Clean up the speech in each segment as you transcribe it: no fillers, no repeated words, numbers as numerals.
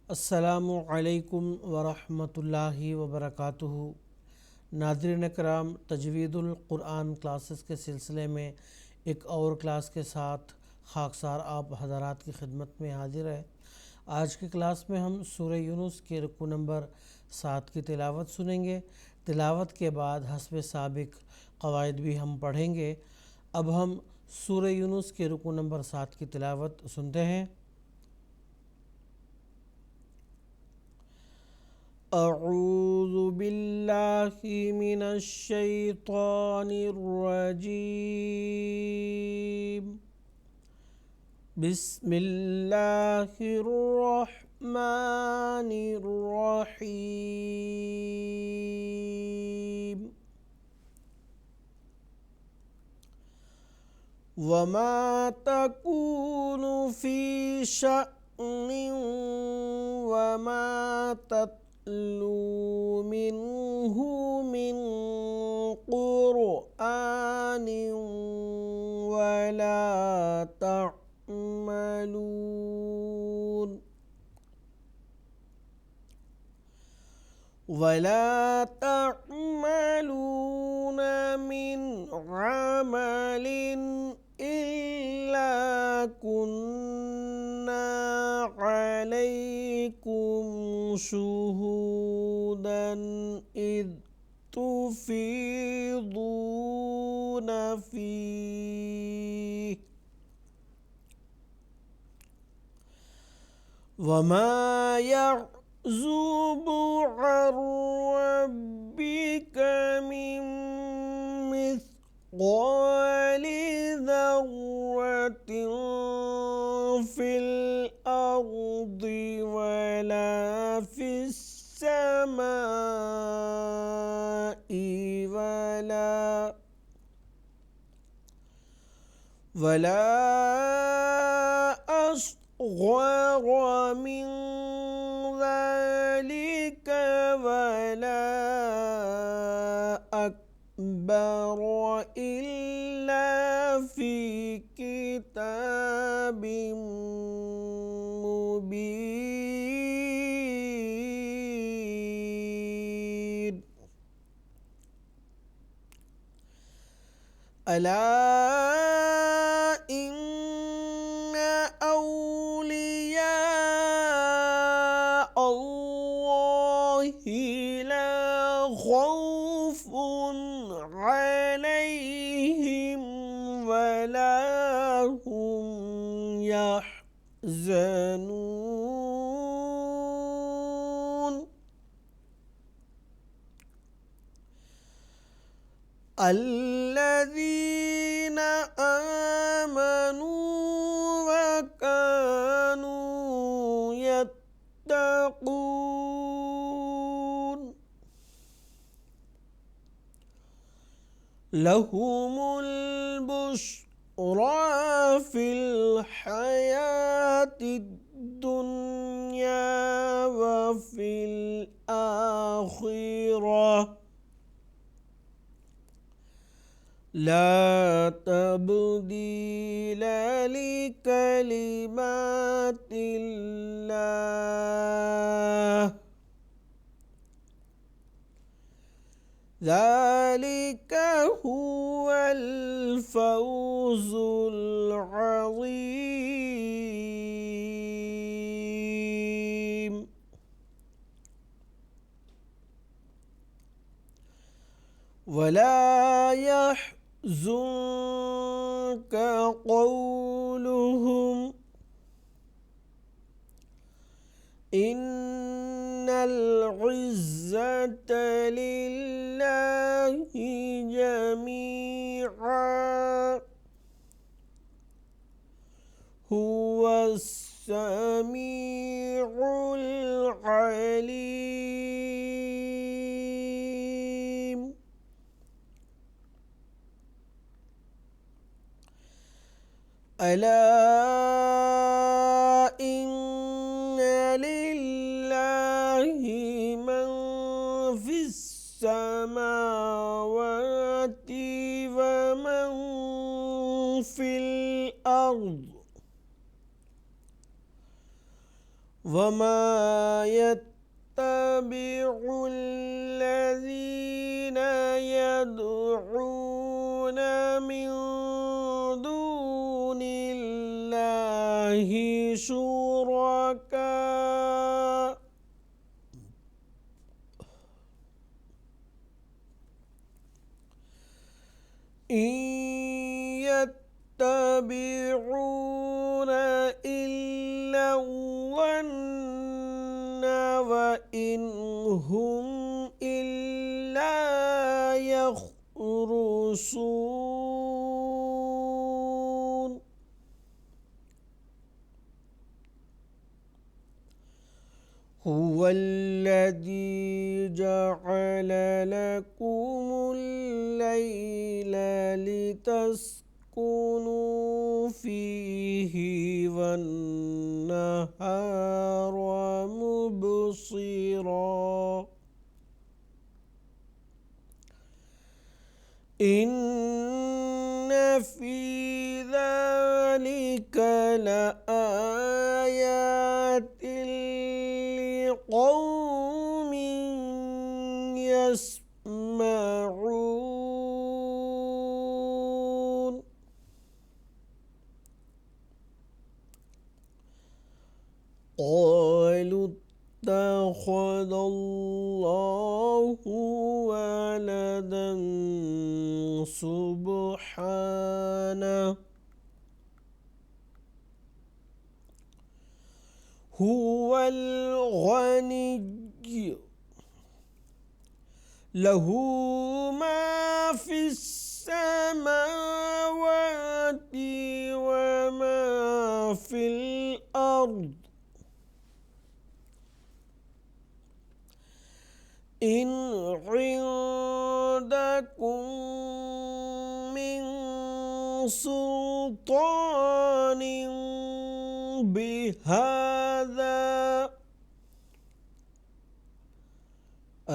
السلام علیکم ورحمۃ اللہ وبرکاتہ۔ ناظرین کرام، تجوید القرآن کلاسز کے سلسلے میں ایک اور کلاس کے ساتھ خاکسار آپ حضرات کی خدمت میں حاضر ہے۔ آج کی کلاس میں ہم سورہ یونس کے رکوع نمبر 7 کی تلاوت سنیں گے۔ تلاوت کے بعد حسب سابق قواعد بھی ہم پڑھیں گے۔ اب ہم سورہ یونس کے رکوع نمبر 7 کی تلاوت سنتے ہیں۔ اعوذ باللہ من الشیطان الرجیم، بسم اللہ الرحمن الرحیم۔ وما تکون فی شأن وما تتلو منه من قرآن ولا تعملون من عمل إلا كنا عليكم شهودا إذ تفيضون فيه وما يعزب عن ربك من مثقال ذرة في الأرض ولا في السماء ولا أصغر من ذلك ولا أكبر إلا في كتاب مبين۔ ألا إن أولياء الله لا خوف عليهم ولا هم يحزنون۔ الذين آمنوا وكانوا يتقون لهم البشرى في الحياة الدنيا وفي الآخرة لا تبديل لكلمات الله ذلك هو الفوز العظيم۔ ولا يحزنك قولهم إن العزة لله جميعا هو السميع العليم۔ ألا إن لله من في السماوات ومن في الأرض وما يتبع الذين يدعون من دون الله شركاء إن يتبعون إلا الظن وإن هم إلا يخرصون هو الذي جعل لكم الليل لتسكنوا فيه والنهار مبصرا إن في ذلك لآيات لقوم يسمعون قالوا اتخذ الله ولدا سبحانه هو الغني له ما في السماوات وما في الأرض إن عندكم من سلطان بهذا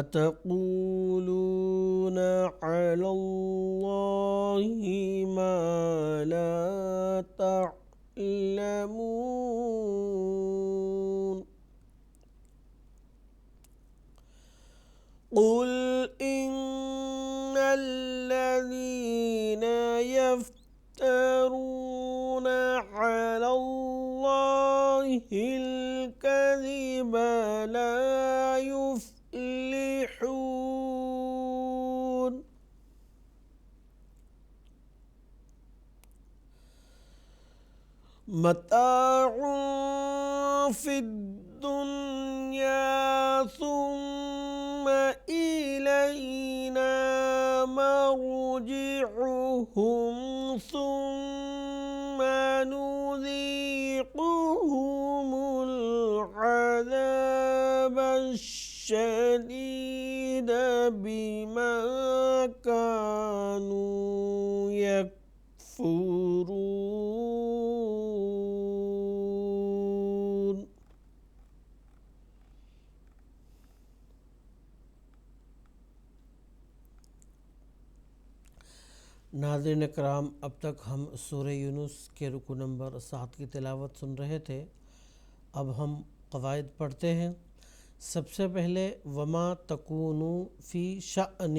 أتقولون على الله ما لا تعلمون قل إن الذين يفترون على الله الكذب لا يفلحون متاع في الدنيا ثم إلينا مرجعهم ثم نذيقهم العذاب الشديد بما كانوا يكفرون. ناظرین کرام، اب تک ہم سورہ یونس کے رکوع نمبر 7 کی تلاوت سن رہے تھے۔ اب ہم قواعد پڑھتے ہیں۔ سب سے پہلے وما تکونو فی شأن،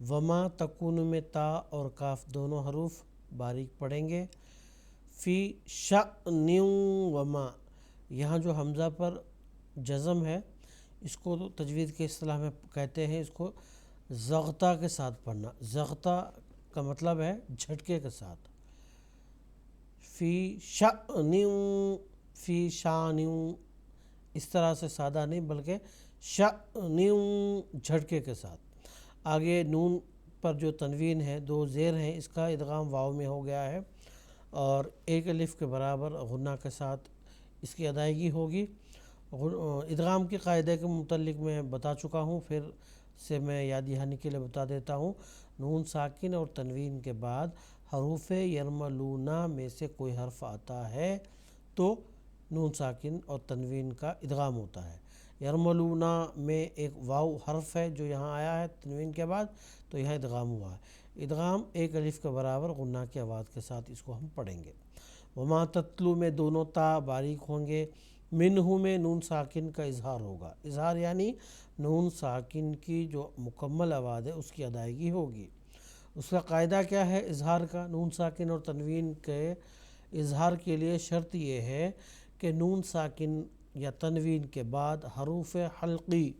وما تکونو میں تا اور کاف دونوں حروف باریک پڑھیں گے۔ فی شأن وما، یہاں جو حمزہ پر جزم ہے اس کو تجوید کے اصطلاح میں کہتے ہیں اس کو زغطہ کے ساتھ پڑھنا۔ زغطہ کا مطلب ہے جھٹکے کے ساتھ۔ فی شأن، فی شان، اس طرح سے سادہ نہیں بلکہ شأن جھٹکے کے ساتھ۔ آگے نون پر جو تنوین ہے، دو زیر ہیں، اس کا ادغام واو میں ہو گیا ہے اور ایک الف کے برابر غنہ کے ساتھ اس کی ادائیگی ہوگی۔ ادغام کے قاعدے کے متعلق میں بتا چکا ہوں، پھر سے میں یاد دہانی کے لیے بتا دیتا ہوں۔ نون ساکن اور تنوین کے بعد حروف یرملونا میں سے کوئی حرف آتا ہے تو نون ساکن اور تنوین کا ادغام ہوتا ہے۔ یرملونا میں ایک واو حرف ہے جو یہاں آیا ہے تنوین کے بعد، تو یہاں ادغام ہوا ہے۔ ادغام ایک الف کے برابر غنہ کی آواز کے ساتھ اس کو ہم پڑھیں گے۔ وما تتلو میں دونوں تا باریک ہوں گے، منہ میں نون ساکن کا اظہار ہوگا۔ اظہار یعنی نون ساکن کی جو مکمل آواز ہے اس کی ادائیگی ہوگی۔ اس کا قاعدہ کیا ہے اظہار کا؟ نون ساکن اور تنوین کے اظہار کے لیے شرط یہ ہے کہ نون ساکن یا تنوین کے بعد حروف حلقی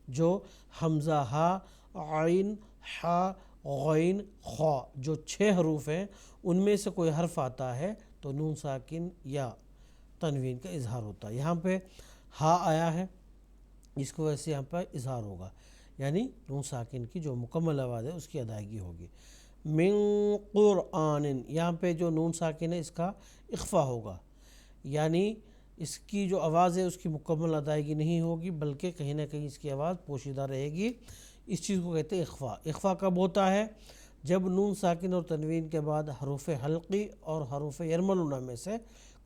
جو حمزہ، ہا، عین، حا، غین، خا جو 6 حروف ہیں ان میں سے کوئی حرف آتا ہے تو نون ساکن یا تنوین کا اظہار ہوتا ہے۔ یہاں پہ ہا آیا ہے، اس کو ویسے یہاں پہ اظہار ہوگا، یعنی نون ساکن کی جو مکمل آواز ہے اس کی ادائیگی ہوگی۔ من قرآن، یہاں پہ جو نون ساکن ہے اس کا اخفا ہوگا، یعنی اس کی جو آواز ہے اس کی مکمل ادائیگی نہیں ہوگی بلکہ کہیں نہ کہیں اس کی آواز پوشیدہ رہے گی۔ اس چیز کو کہتے ہیں اخفا۔ اخفا کب ہوتا ہے؟ جب نون ساکن اور تنوین کے بعد حروف حلقی اور حروف یرملون میں سے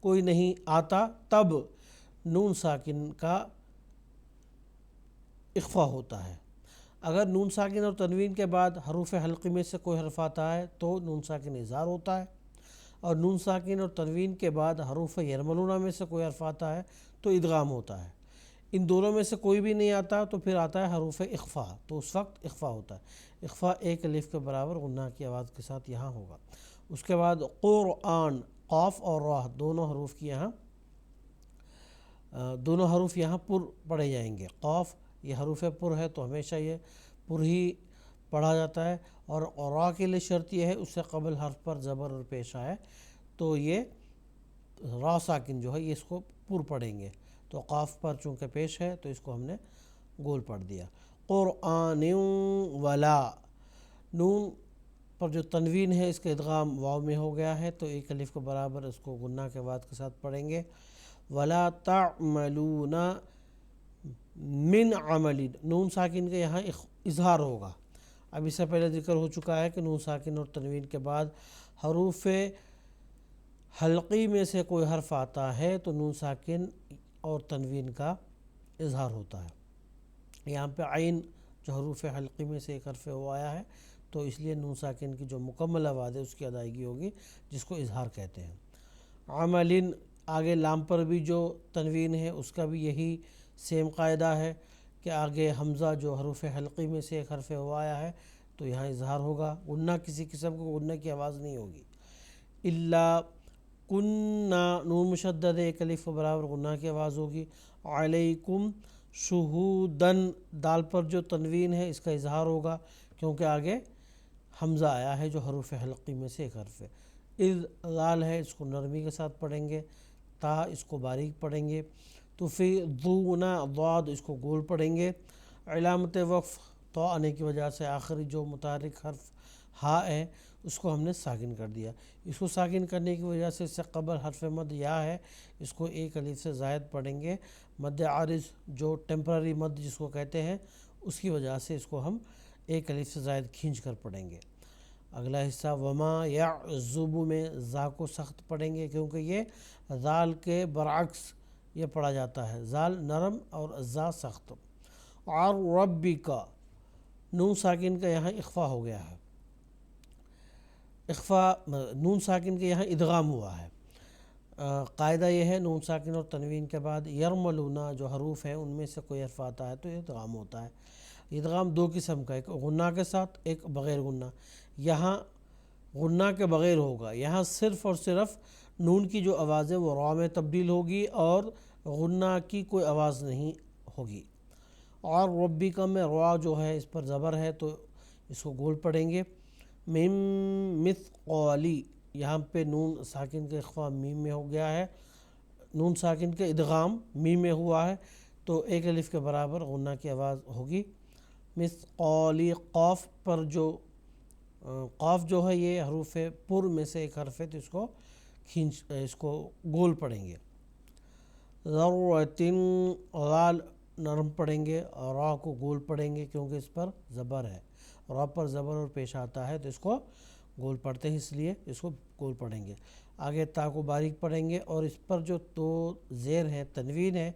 کوئی نہیں آتا، تب نون ساکن کا اخفا ہوتا ہے۔ اگر نون ساکن اور تنوین کے بعد حروف حلقی میں سے کوئی حرف آتا ہے تو نون ساکن اظہار ہوتا ہے، اور نون ساکن اور تنوین کے بعد حروف یرملون میں سے کوئی حرف آتا ہے تو ادغام ہوتا ہے۔ ان دونوں میں سے کوئی بھی نہیں آتا تو پھر آتا ہے حروف اخفا، تو اس وقت اخفا ہوتا ہے۔ اخفا ایک الف کے برابر غنہ کی آواز کے ساتھ یہاں ہوگا۔ اس کے بعد قرآن، قاف اور راہ دونوں حروف یہاں پر پڑھے جائیں گے۔ قاف یہ حروف پر ہے تو ہمیشہ یہ پر ہی پڑھا جاتا ہے، اور را کے لیے شرط یہ ہے اس سے قبل حرف پر زبر اور پیش آئے تو یہ را ساکن جو ہے یہ اس کو پر پڑھیں گے، تو قاف پر چونکہ پیش ہے تو اس کو ہم نے گول پڑھ دیا۔ قرآن ولا، نون پر جو تنوین ہے اس کا ادغام واو میں ہو گیا ہے تو ایک الف کے برابر اس کو غنہ کے بعد کے ساتھ پڑھیں گے۔ ولا تعملون من عمل، نون ساکن کا یہاں اظہار ہوگا۔ اب اس سے پہلے ذکر ہو چکا ہے کہ نون ساکن اور تنوین کے بعد حروف حلقی میں سے کوئی حرف آتا ہے تو نون ساکن اور تنوین کا اظہار ہوتا ہے۔ یہاں پہ عین جو حروف حلقی میں سے ایک حرف وہ آیا ہے تو اس لیے نون ساکن کی جو مکمل آواز ہے اس کی ادائیگی ہوگی، جس کو اظہار کہتے ہیں۔ عمل، آگے لام پر بھی جو تنوین ہے اس کا بھی یہی سیم قاعدہ ہے کہ آگے حمزہ جو حروف حلقی میں سے ایک حرف وہ آیا ہے تو یہاں اظہار ہوگا، غنہ کسی قسم کو غنہ کی آواز نہیں ہوگی۔ الا کننا، نون مشدد ایک الف کے برابر غنہ کی آواز ہوگی۔ علیکم شہودن، دال پر جو تنوین ہے اس کا اظہار ہوگا کیونکہ آگے حمزہ آیا ہے جو حروف حلقی میں سے ایک حرف ہے۔ اذ، ذال ہے اس کو نرمی کے ساتھ پڑھیں گے، تا اس کو باریک پڑھیں گے، تفیضون، ضاد اس کو گول پڑھیں گے۔ علامت وقف، تو آنے کی وجہ سے آخری جو متحرک حرف ہا ہے اس کو ہم نے ساکن کر دیا۔ اس کو ساکن کرنے کی وجہ سے اس سے قبل حرف مد یا ہے اس کو ایک الف سے زائد پڑھیں گے۔ مد عارض جو ٹیمپرری مد جس کو کہتے ہیں اس کی وجہ سے اس کو ہم ایک الف سے زائد کھینچ کر پڑھیں گے۔ اگلا حصہ وما یعزب میں زا کو سخت پڑھیں گے کیونکہ یہ ذال کے برعکس یہ پڑھا جاتا ہے، ذال نرم اور زا سخت۔ اور ربک، نون ساکن کا یہاں اخفا ہو گیا ہے، اخفا نون ساکن کے یہاں ادغام ہوا ہے۔ قاعدہ یہ ہے نون ساکن اور تنوین کے بعد یرملون جو حروف ہیں ان میں سے کوئی حرف آتا ہے تو ادغام ہوتا ہے۔ ادغام دو قسم کا، ایک غنہ کے ساتھ ایک بغیر غنہ۔ یہاں غنہ کے بغیر ہوگا، یہاں صرف اور صرف نون کی جو آواز ہے وہ را میں تبدیل ہوگی اور غنہ کی کوئی آواز نہیں ہوگی۔ اور ربک میں را جو ہے اس پر زبر ہے تو اس کو گول پڑھیں گے۔ مم مثقالی، یہاں پہ نون ساکن کا اخفا میم میں ہو گیا ہے، نون ساکن کا ادغام میم میں ہوا ہے تو ایک الف کے برابر غنہ کی آواز ہوگی۔ مثقالی، قاف پر جو قاف جو ہے یہ حروف پر میں سے ایک حرف ہے تو اس کو گول پڑھیں گے۔ ذرۃ، غال نرم پڑھیں گے اور را کو گول پڑھیں گے کیونکہ اس پر زبر ہے، را پر زبر اور پیش آتا ہے تو اس کو گول پڑھتے ہیں اس لیے اس کو گول پڑھیں گے۔ آگے تا کو باریک پڑھیں گے اور اس پر جو دو زیر ہے تنوین ہے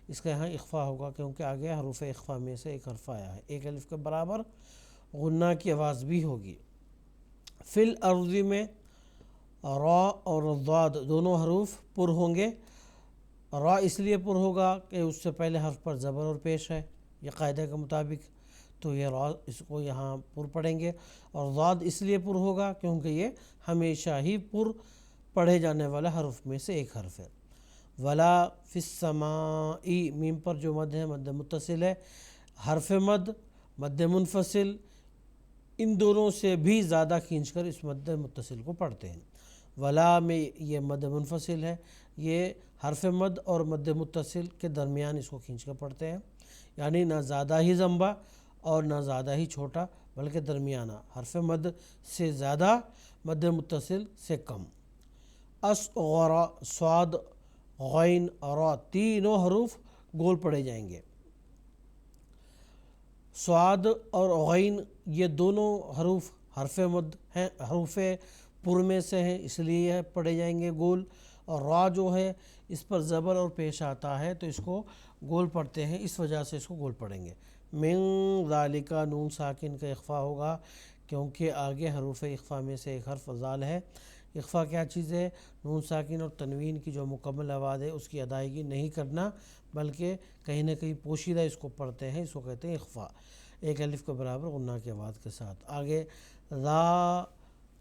اس کا یہاں اخفا ہوگا کیونکہ آگے حروف اخفا میں سے ایک حرف آیا ہے، ایک الف کے برابر غنہ کی آواز بھی ہوگی۔ فی الارض میں را اور ضاد دونوں حروف پر ہوں گے، را اس لیے پر ہوگا کہ اس سے پہلے حرف پر زبر اور پیش ہے، یہ قاعدے کے مطابق، تو یہ را اس کو یہاں پر پڑھیں گے۔ اور ضاد اس لیے پر ہوگا کیونکہ یہ ہمیشہ ہی پر پڑھے جانے والا حرف میں سے ایک حرف ہے۔ ولا فی السماء، میم پر جو مد ہے مد متصل ہے، حرف مد، مد منفصل، ان دونوں سے بھی زیادہ کھینچ کر اس مد متصل کو پڑھتے ہیں۔ ولا میں یہ مد منفصل ہے، یہ حرف مد اور مد متصل کے درمیان اس کو کھینچ کر پڑھتے ہیں، یعنی نہ زیادہ ہی زمبا اور نہ زیادہ ہی چھوٹا بلکہ درمیانہ، حرف مد سے زیادہ، مد متصل سے کم۔ اصغر، صاد، غین، را، تینوں حروف گول پڑھے جائیں گے۔ صاد اور غین یہ دونوں حروف حرف مد ہیں، حروف پر میں سے ہیں، اس لیے پڑھے جائیں گے گول۔ اور را جو ہے اس پر زبر اور پیش آتا ہے تو اس کو گول پڑھتے ہیں، اس وجہ سے اس کو گول پڑھیں گے۔ من ذالک، نون ساکن کا اخفا ہوگا کیونکہ آگے حروف اخفا میں سے ایک حرف ذال ہے۔ اخفا کیا چیز ہے؟ نون ساکن اور تنوین کی جو مکمل آواز ہے اس کی ادائیگی نہیں کرنا، بلکہ کہیں نہ کہیں پوشیدہ اس کو پڑھتے ہیں، اس کو کہتے ہیں اخفا، ایک الف کے برابر غنہ کی آواز کے ساتھ۔ آگے ذا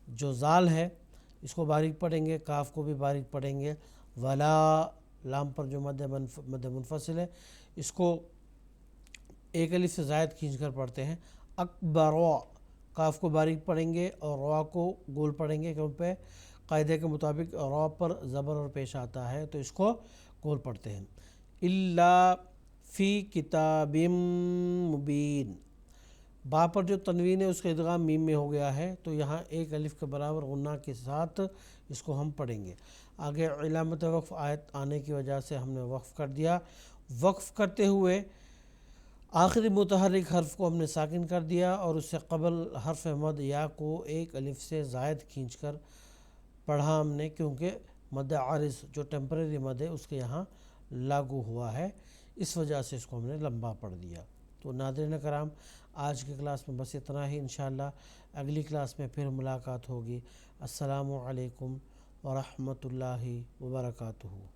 جو ذال ہے اس کو باریک پڑھیں گے، کاف کو بھی باریک پڑھیں گے۔ ولا، لام پر جو مد منفصل ہے اس کو ایک الف سے زائد کھینچ کر پڑھتے ہیں۔ اکبر، کاف کو باریک پڑھیں گے اور را کو گول پڑھیں گے کیونکہ قاعدے کے مطابق را پر زبر اور پیش آتا ہے تو اس کو گول پڑھتے ہیں۔ الا فی کتاب مبین، با پر جو تنوین ہے اس کا ادغام میم میں ہو گیا ہے تو یہاں ایک الف کے برابر غنہ کے ساتھ اس کو ہم پڑھیں گے۔ آگے علامت وقف آیت آنے کی وجہ سے ہم نے وقف کر دیا، وقف کرتے ہوئے آخری متحرک حرف کو ہم نے ساکن کر دیا اور اس سے قبل حرف مد یا کو ایک الف سے زائد کھینچ کر پڑھا ہم نے، کیونکہ مد عارض جو ٹیمپریری مد ہے اس کے یہاں لاگو ہوا ہے، اس وجہ سے اس کو ہم نے لمبا پڑھ دیا۔ تو ناظرین کرام، آج کی کلاس میں بس اتنا ہی، انشاءاللہ اگلی کلاس میں پھر ملاقات ہوگی۔ السلام علیکم ورحمۃ اللہ وبرکاتہ۔